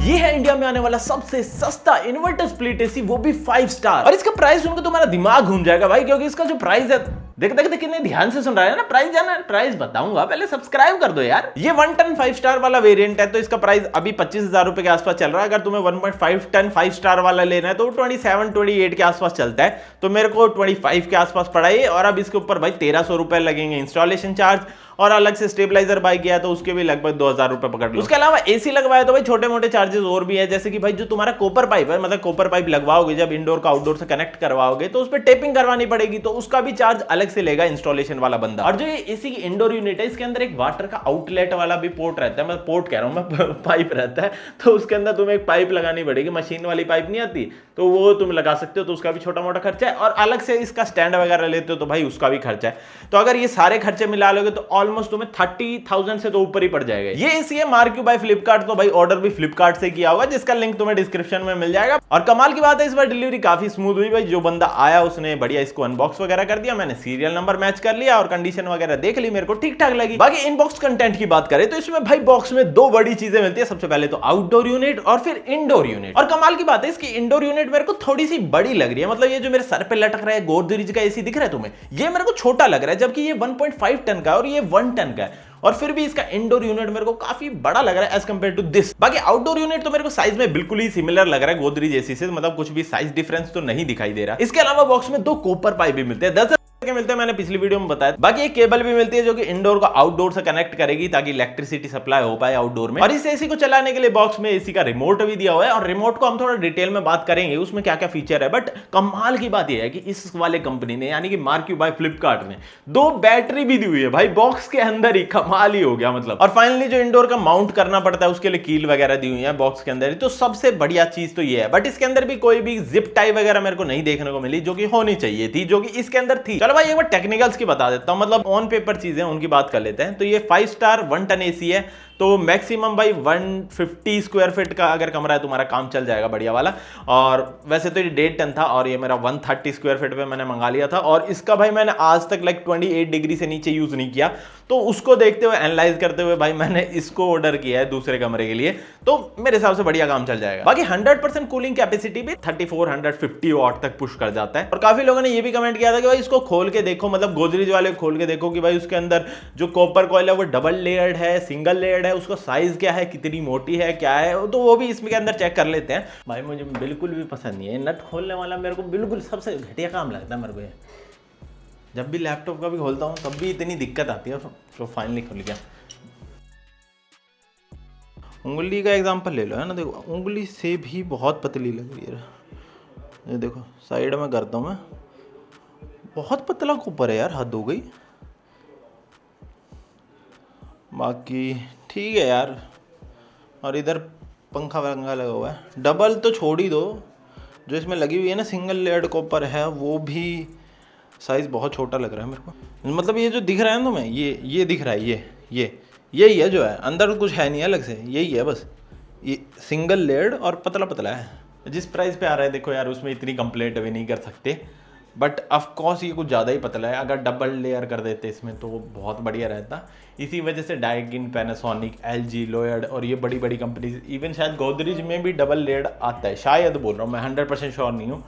ये है इंडिया में आने वाला सबसे सस्ता इन्वर्टर स्प्लिट एसी, वो भी 5 स्टार। और इसका प्राइस सुनकर तुम्हारा दिमाग घूम जाएगा भाई, क्योंकि इसका जो प्राइस है, देख कितने ध्यान से सुन रहा है ना। प्राइस जाना, प्राइस बताऊंगा, पहले सब्सक्राइब कर दो यार। ये 1 टन 5 स्टार वाला वेरिएंट है, तो इसका प्राइस अभी 25,000 रुपए के आसपास चल रहा है। अगर तुम्हें 1.5 टन 5 स्टार वाला लेना है तो 27-28 के आसपास चलता है, तो मेरे को 25 के आसपास पड़ा है। और अब इसके ऊपर भाई 1300 रुपए लगेंगे इंस्टॉलेशन चार्ज, और अलग से स्टेबलाइजर बाय किया तो उसके भी लगभग 2000 रुपए पकड़ लो। उसके अलावा एसी लगवाया तो भाई छोटे मोटे चार्जेस और भी है, जैसे कि भाई जो तुम्हारा कॉपर पाइप है, मतलब कॉपर पाइप लगवाओगे जब इंडोर का आउटडोर से कनेक्ट करवाओगे तो उस पर टेपिंग करवानी पड़ेगी, तो उसका भी चार्ज अलग से लेगा इंस्टॉलेशन वाला बंदा। और जो ये एसी की इंडोर यूनिट है, इसके अंदर एक वाटर का आउटलेट वाला भी पोर्ट रहता है, मैं पोर्ट कह रहा हूं मैं पाइप रहता है, तो उसके अंदर तुम्हें एक पाइप लगानी पड़ेगी, मशीन वाली पाइप नहीं आती, तो वो तुम लगा सकते हो, तो उसका भी छोटा मोटा खर्चा है। और अलग से इसका स्टैंड वगैरह लेते हो तो भाई उसका भी खर्चा है। तो अगर ये सारे खर्चे मिला लोगे तो ऑलमोस्ट तुम्हें 30,000 से तो ऊपर ही पड़ जाएगा। ये एसी है मार्क्यू बाय फ्लिपकार्ट, तो भाई ऑर्डर भी फ्लिपकार्ट से किया होगा, जिसका लिंक तुम्हें डिस्क्रिप्शन में मिल जाएगा। और कमाल की बात है, इस बार डिलीवरी काफी स्मूथ हुई भाई। जो बंदा आया उसने बढ़िया इसको अनबॉक्स वगैरह कर दिया, मैंने सीरियल नंबर मैच कर लिया और कंडीशन वगैरह देख ली, मेरे को ठीक ठाक लगी। बाकी इनबॉक्स कंटेंट की बात करें तो इसमें भाई बॉक्स में 2 बड़ी चीजें मिलती है। सबसे पहले तो आउटडोर यूनिट और फिर इंडोर यूनिट। और कमाल की बात है, इसकी इंडोर यूनिट मेरे को थोड़ी सी बड़ी लग रही है, मतलब ये जो मेरे सर पे लटक रहा है गोदरेज का एसी दिख रहा है तुम्हें, ये मेरे को छोटा लग रहा है, जबकि ये 1.5 टन का और ये 1 टन का है। और फिर भी इसका इंडोर यूनिट मेरे को काफी बड़ा लग रहा है एज कंपेयर टू दिस। बाकी आउटडोर यूनिट तो मेरे को साइज में बिल्कुल ही सिमिलर लग रहा है गोदरेज एसी से, मतलब कुछ भी साइज डिफरेंस तो नहीं दिखाई दे रहा। इसके अलावा बॉक्स में 2 कॉपर पाइप भी मिलते हैं, 10 के मिलते हैं, मैंने पिछली वीडियो में बताया। बाकी एक केबल भी मिलती है जो कि इंडोर को आउटडोर से कनेक्ट करेगी, ताकि इलेक्ट्रिसिटी सप्लाई हो पाए आउटडोर में। और इस एसी को चलाने के लिए बॉक्स में एसी का रिमोट भी दिया हुआ है, और रिमोट को हम थोड़ा डिटेल में बात करेंगे उसमें क्या क्या फीचर है। बट कमाल की बात यह है कि इस वाले कंपनी ने, यानी कि मार्क्यू बाय फ्लिपकार्ट ने 2 बैटरी भी दी हुई है भाई बॉक्स के अंदर ही। कमाल ही हो गया मतलब। और फाइनली जो इंडोर का माउंट करना पड़ता है उसके लिए कील वगैरह दी हुई है बॉक्स के अंदर ही, तो सबसे बढ़िया चीज तो ये है। बट इसके अंदर भी कोई भी जिप टाई वगैरह मेरे को नहीं देखने को मिली, जो कि होनी चाहिए थी, जो कि इसके अंदर थी। चलो भाई एक बार टेक्निकल की बता देता हूं, मतलब ऑन पेपर चीजें उनकी बात कर लेते हैं। तो ये 5 स्टार 1 टन एसी है, तो मैक्सिमम भाई 150 स्क्वायर फीट का अगर कमरा है तुम्हारा काम चल जाएगा बढ़िया वाला। और वैसे तो ये 1.5 टन था और ये मेरा 130 स्क्वायर फीट पे मैंने मंगा लिया था। और इसका भाई मैंने आज तक 28 डिग्री से नीचे यूज नहीं किया, तो उसको देखते हुए एनालाइज करते हुए भाई मैंने इसको ऑर्डर किया है दूसरे कमरे के लिए, तो मेरे हिसाब से बढ़िया काम चल जाएगा। बाकी 100% कूलिंग कैपेसिटी भी 3450 वॉट तक पुश कर जाता है। और काफी लोगों ने ये भी कमेंट किया था कि भाई इसको खोल के देखो, मतलब गोदरेज वाले खोल के देखो कि भाई उसके अंदर जो कॉपर कॉइल है वो डबल लेयर्ड है, सिंगल लेयर्ड है, उसका साइज क्या है, कितनी मोटी है, क्या है, तो वो भी इसमें के अंदर चेक कर लेते हैं। भाई मुझे बिल्कुल भी पसंद नहीं है नट खोलने वाला, मेरे को बिल्कुल सबसे घटिया काम लगता है मेरे को। जब भी लैपटॉप का भी खोलता हूँ तब भी इतनी दिक्कत आती है। तो फाइनली खुल गया। उंगली का एग्जांपल ले लो, है ना, देखो उंगली से भी बहुत पतली लग रही है। ये देखो साइड में करता हूँ मैं, बहुत पतला कॉपर है यार, हद हो गई। बाकी ठीक है यार। और इधर पंखा वंखा लगा हुआ है। डबल तो छोड़ ही दो, जो इसमें लगी हुई है ना सिंगल लेयर्ड कॉपर है, वो भी साइज बहुत छोटा लग रहा है मेरे को। मतलब ये जो दिख रहा है ना तुम्हें, ये दिख रहा है, यही है जो है, अंदर कुछ है नहीं अलग से, यही है बस। ये सिंगल लेयर्ड और पतला पतला है। जिस प्राइस पे आ रहा है देखो यार, उसमें इतनी कंप्लेंट भी नहीं कर सकते। बट ऑफकोर्स ये कुछ ज़्यादा ही पतला है, अगर डबल लेयर कर देते इसमें तो बहुत बढ़िया रहता। इसी वजह से डाइकिन, पैनासोनिक, एलजी, लोयड और ये बड़ी बड़ी कंपनीज, इवन शायद गोदरेज में भी डबल लेयर्ड आता है, शायद बोल रहा हूँ मैं, 100% श्योर नहीं हूँ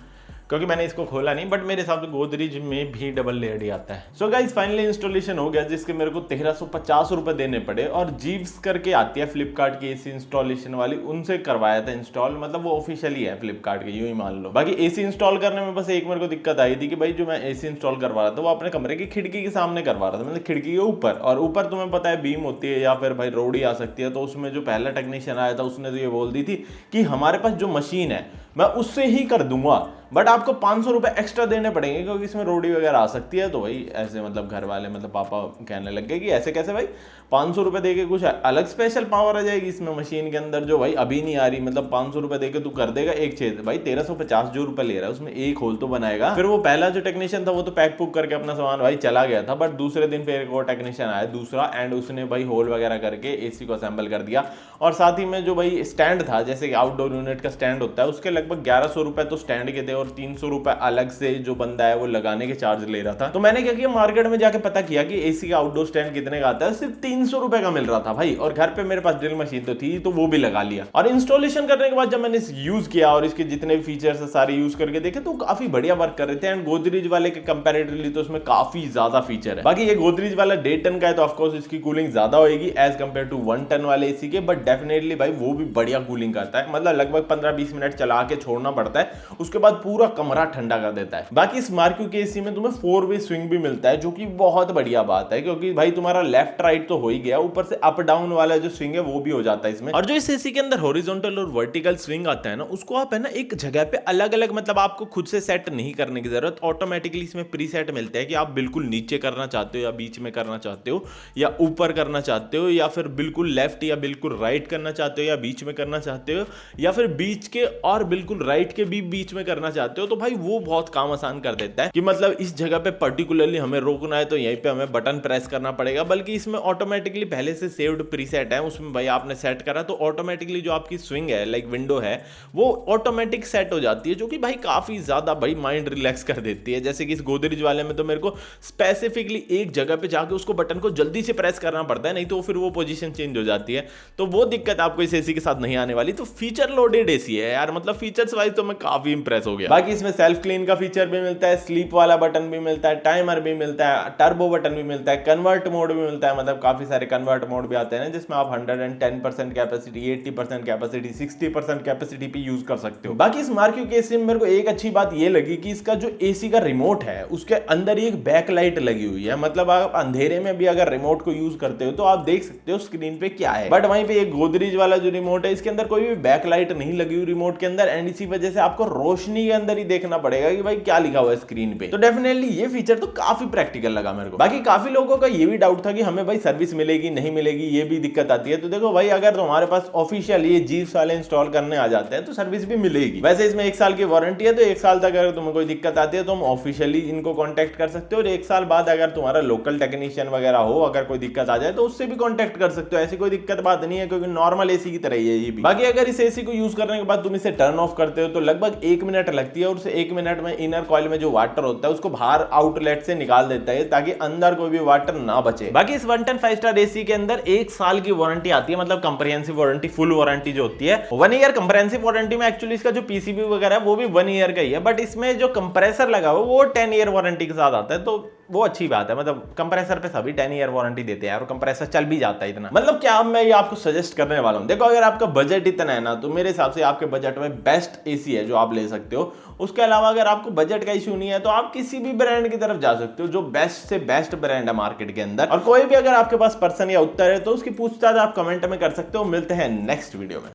क्योंकि मैंने इसको खोला नहीं, बट मेरे हिसाब से गोदरेज में भी डबल लेयर्ड ही आता है। सो गाइस फाइनली इंस्टॉलेशन हो गया, जिसके मेरे को 1350 रुपए देने पड़े। और जीव्स करके आती है फ्लिपकार्ट की एसी इंस्टॉलेशन वाली, उनसे करवाया था इंस्टॉल, मतलब वो ऑफिशियली है फ्लिपकार्ट की, यूं ही मान लो। बाकी एसी इंस्टॉल करने में बस एक मेरे को दिक्कत आई थी कि भाई जो मैं एसी इंस्टॉल करवा रहा था वो अपने कमरे की खिड़की के सामने करवा रहा था, मतलब खिड़की के ऊपर। और ऊपर तुम्हें पता है बीम होती है या फिर भाई रोडी आ सकती है, तो उसमें जो पहला टेक्नीशियन आया था उसने तो ये बोल दी थी कि हमारे पास जो मशीन है मैं उससे ही कर दूंगा, बट आपको 500 रुपए एक्स्ट्रा देने पड़ेंगे क्योंकि इसमें रोडी वगैरह आ सकती है। तो भाई ऐसे मतलब घर वाले, मतलब पापा कहने लग गए कि ऐसे कैसे भाई 500 रुपए दे के कुछ अलग स्पेशल पावर आ जाएगी इसमें मशीन के अंदर, जो भाई अभी नहीं आ रही, मतलब 500 रुपए दे के तू कर देगा एक चीज। भाई 1350 जो रुपए ले रहा है उसमें एक होल तो बनाएगा। फिर वो पहला जो टेक्नीशियन था वो तो पैक पुक करके अपना सामान भाई चला गया था, बट दूसरे दिन फिर एक और टेक्नीशियन आया दूसरा, एंड उसने भाई होल वगैरह करके एसी को असेंबल कर दिया। और साथ ही में जो भाई स्टैंड था, जैसे कि आउटडोर यूनिट का स्टैंड होता है, उसके लगभग 1100 रुपए तो स्टैंड के थे और 300 रुपए अलग से जो बंदा है वो लगाने के चार्ज ले रहा था। तो मैंने क्या किया, मार्केट में जाके पता किया कि एसी का आउटडोर स्टैंड कितने का आता है, सिर्फ 300 रुपए का मिल रहा था भाई। और घर पे मेरे पास ड्रिल मशीन तो थी, तो वो भी लगा लिया। और इंस्टॉलेशन करने के बाद जब मैंने यूज किया और इसके जितने भी फीचर्स है सारे यूज करके देखे तो काफी बढ़िया वर्क कर रहे थे। एंड गोदरेज वाले के कंपैरेटिवली तो उसमें काफी ज्यादा फीचर है। बाकी ये गोदरेज वाला 1.5 टन का है तो ऑफकोर्स इसकी कूलिंग ज्यादा होगी एज कंपेयर टू 1 टन वाले एसी के, बट डेफिनेटली भाई वो भी बढ़िया कूलिंग करता है। मतलब लगभग 15-20 मिनट चला के छोड़ना पड़ता है, उसके बाद पूरा कमरा ठंडा कर देता है। बाकी इस मार्क्यू के एसी में तुम्हें 4 वे स्विंग भी मिलता है, जो कि बहुत बढ़िया बात है, क्योंकि भाई तुम्हारा लेफ्ट राइट तो हो ही गया, ऊपर से अप डाउन वाला जो स्विंग है वो भी हो जाता है इसमें। और जो इस एसी के अंदर हॉरिजॉन्टल और वर्टिकल स्विंग आता है ना, उसको आप है ना एक जगह पे अलग अलग, मतलब आपको खुद से सेट नहीं करने की जरूरत, ऑटोमेटिकली इसमें प्री सेट मिलता है कि आप बिल्कुल नीचे करना चाहते हो या बीच में करना चाहते हो या ऊपर करना चाहते हो या फिर बिल्कुल लेफ्ट या बिल्कुल राइट करना चाहते हो या बीच में करना चाहते हो या फिर बीच के और बिल्कुल राइट के भी बीच में करना चाहते हो। तो भाई वो बहुत काम आसान कर देता है कि मतलब इस जगह पे पर्टिकुलरली हमें रोकना है तो यहीं पे हमें बटन प्रेस करना पड़ेगा, बल्कि इसमें ऑटोमेटिकली पहले से सेव्ड प्रीसेट है, उसमें भाई आपने सेट करा तो ऑटोमेटिकली जो आपकी स्विंग है लाइक विंडो है वो ऑटोमेटिक सेट हो जाती है, जो कि भाई काफी ज्यादा भाई माइंड रिलैक्स कर देती है। जैसे कि इस गोदरेज वाले में तो मेरे को स्पेसिफिकली एक जगह पे जाके उसको बटन को जल्दी से प्रेस करना पड़ता है, नहीं तो फिर वो पोजीशन चेंज हो जाती है। तो वो दिक्कत आपको इस एसी के साथ नहीं आने वाली। तो फीचर लोडेड एसी है यार, मतलब फीचर्स वाइज तो मैं काफी इंप्रेस हो गया। बाकी इसमें सेल्फ क्लीन का फीचर भी मिलता है, स्लीप वाला बटन भी मिलता है, टाइमर भी मिलता है, टर्बो बटन भी मिलता है, कन्वर्ट मोड भी मिलता है, मतलब काफी सारे कन्वर्ट मोड भी आते हैं जिसमें आप 110% कैपेसिटी, 80% कैपेसिटी, 60% कैपेसिटी पे यूज कर सकते हो। बाकी इस मार्क्यू के एसी में मेरे को एक अच्छी बात ये लगी कि इसका जो एसी का रिमोट है उसके अंदर ही एक बैक लाइट लगी हुई है, मतलब आप अंधेरे में भी अगर रिमोट को यूज करते हो तो आप देख सकते हो स्क्रीन पे क्या है। बट वहीं पे एक गोदरेज वाला जो रिमोट है इसके अंदर कोई भी बैक लाइट नहीं लगी हुई रिमोट के अंदर, एंड इसी वजह से आपको रोशनी के अंदर ही देखना पड़ेगा कि भाई क्या लिखा हुआ है स्क्रीन पे। तो डेफिनेटली ये फीचर तो काफी प्रैक्टिकल लगा मेरे को। बाकी काफी लोगों का ये भी डाउट था कि हमें भाई सर्विस मिलेगी नहीं मिलेगी, ये भी दिक्कत आती है। तो देखो भाई, अगर तुम्हारे पास ऑफिशियल ये जीप्स वाले इंस्टॉल करने आ जाते हैं तो सर्विस भी मिलेगी। वैसे इसमें 1 साल की वारंटी है, तो 1 साल तक अगर तुम्हें कोई दिक्कत आती है तो तुम ऑफिशियली इनको कॉन्टेक्ट कर सकते हो, और 1 साल बाद अगर तुम्हारा लोकल टेक्नीशियन वगैरह हो, अगर कोई दिक्कत आ जाए तो उससे भी कॉन्टेक्ट कर सकते हो। ऐसी कोई दिक्कत बात नहीं है, क्योंकि नॉर्मल एसी की तरह ही है ये भी। बाकी अगर इस एसी को यूज करने के बाद तुम इसे टर्न ऑफ करते हो तो लगभग 1 मिनट लगती है, और उस 1 मिनट में इनर कॉइल में जो वाटर होता है उसको बाहर आउटलेट से निकाल देता है ताकि अंदर कोई भी वाटर ना बचे। बाकी इस 1 टन 5 स्टार एसी के अंदर 1 साल की वारंटी आती है, मतलब कंप्रिहेंसिव वारंटी, फुल वारंटी जो होती है 1 ईयर। कंप्रिहेंसिव वारंटी में एक्चुअली इसका जो पीसीबी वगैरह है वो भी 1 ईयर का ही है, बट इसमें जो कंप्रेसर लगा हुआ वो 10 ईयर वारंटी के साथ आता है, तो वो अच्छी बात है। मतलब कंप्रेसर पे सभी 10 ईयर वारंटी देते हैं और कंप्रेसर चल भी जाता है इतना। मतलब क्या मैं ये आपको सजेस्ट करने वाला हूं, देखो अगर आपका बजट इतना है ना तो मेरे हिसाब से आपके बजट में बेस्ट एसी है जो आप ले सकते हो। उसके अलावा अगर आपको बजट का इशू नहीं है तो आप किसी भी ब्रांड की तरफ जा सकते हो जो बेस्ट से बेस्ट ब्रांड है मार्केट के अंदर। और कोई भी अगर आपके पास पर्सन या उत्तर है तो उसकी पूछताछ आप कमेंट में कर सकते हो। मिलते हैं नेक्स्ट वीडियो में।